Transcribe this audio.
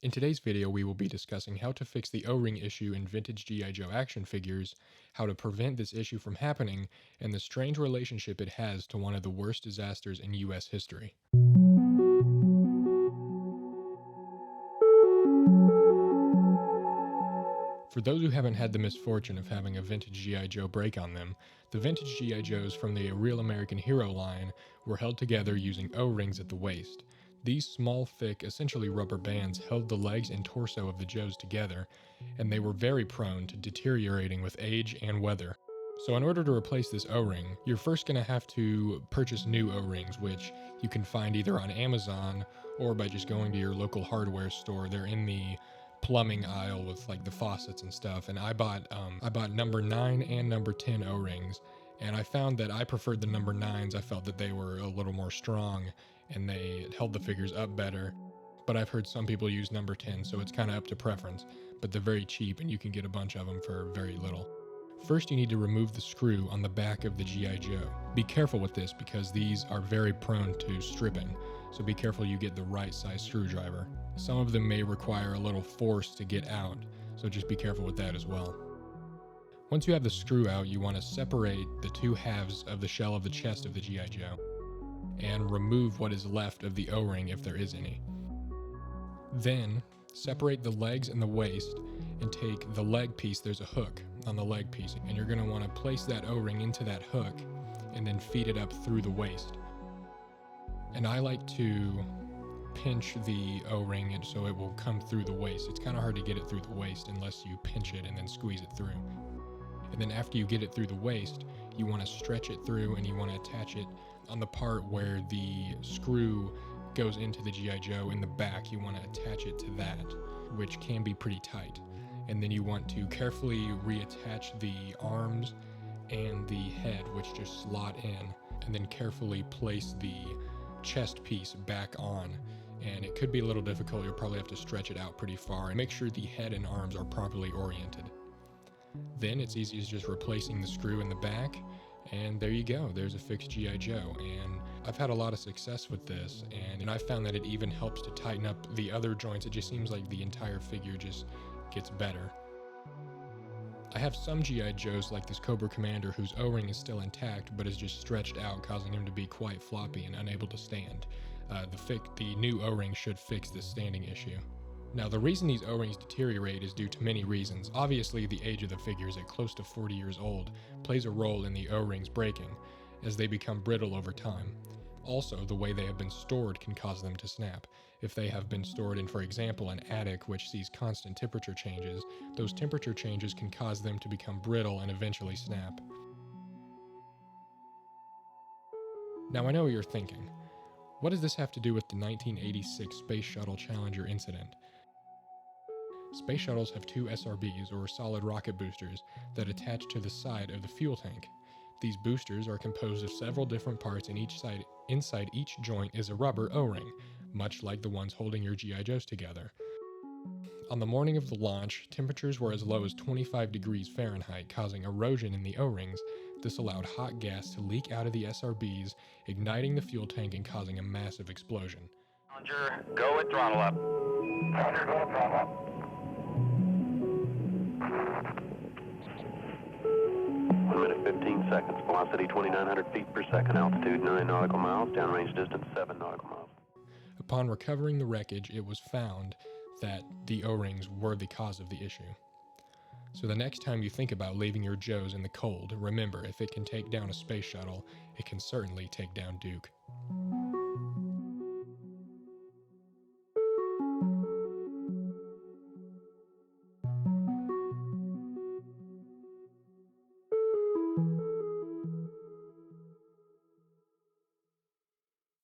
In today's video, we will be discussing how to fix the O-ring issue in vintage G.I. Joe action figures, how to prevent this issue from happening, and the strange relationship it has to one of the worst disasters in US history. For those who haven't had the misfortune of having a vintage G.I. Joe break on them, the vintage G.I. Joes from the Real American Hero line were held together using O-rings at the waist. These small, thick, essentially rubber bands held the legs and torso of the Joes together, and they were very prone to deteriorating with age and weather. So in order to replace this O-ring, you're first going to have to purchase new O-rings, which you can find either on Amazon or by just going to your local hardware store. They're in the plumbing aisle with like the faucets and stuff, and I bought number 9 and number 10 O-rings, and I found that I preferred the number 9s. I felt that they were a little more strong and they held the figures up better. But I've heard some people use number 10, so it's kind of up to preference. But they're very cheap and you can get a bunch of them for very little. First, you need to remove the screw on the back of the G.I. Joe. Be careful with this because these are very prone to stripping, so be careful you get the right size screwdriver. Some of them may require a little force to get out, so just be careful with that as well. Once you have the screw out, you want to separate the two halves of the shell of the chest of the G.I. Joe and remove what is left of the O-ring if there is any. Then, separate the legs and the waist and take the leg piece. There's a hook on the leg piece, and you're going to want to place that O-ring into that hook and then feed it up through the waist. And I like to pinch the O-ring and so it will come through the waist. It's kind of hard to get it through the waist unless you pinch it and then squeeze it through. And then after you get it through the waist, you want to stretch it through and you want to attach it on the part where the screw goes into the G.I. Joe in the back. You want to attach it to that, which can be pretty tight. And then you want to carefully reattach the arms and the head, which just slot in, and then carefully place the chest piece back on. And it could be a little difficult. You'll probably have to stretch it out pretty far and make sure the head and arms are properly oriented. Then it's easy as just replacing the screw in the back, and there you go. There's a fixed G.I. Joe, and I've had a lot of success with this, and I found that it even helps to tighten up the other joints. It just seems like the entire figure just gets better. I have some G.I. Joes like this Cobra Commander whose O-ring is still intact but is just stretched out, causing him to be quite floppy and unable to stand. The new O-ring should fix this standing issue. Now, the reason these O-rings deteriorate is due to many reasons. Obviously, the age of the figures at close to 40 years old plays a role in the O-rings breaking, as they become brittle over time. Also, the way they have been stored can cause them to snap. If they have been stored in, for example, an attic which sees constant temperature changes, those temperature changes can cause them to become brittle and eventually snap. Now, I know what you're thinking. What does this have to do with the 1986 Space Shuttle Challenger incident? Space shuttles have two SRBs, or solid rocket boosters, that attach to the side of the fuel tank. These boosters are composed of several different parts, and inside each joint is a rubber O-ring, much like the ones holding your G.I. Joes together. On the morning of the launch, temperatures were as low as 25 degrees Fahrenheit, causing erosion in the O-rings. This allowed hot gas to leak out of the SRBs, igniting the fuel tank and causing a massive explosion. Challenger, go at throttle up. Challenger, go at throttle up. 1 minute 15 seconds. Velocity 2,900 feet per second. Altitude 9 nautical miles. Downrange distance 7 nautical miles. Upon recovering the wreckage, it was found that the O-rings were the cause of the issue. So the next time you think about leaving your Joes in the cold, remember, if it can take down a space shuttle, it can certainly take down Duke.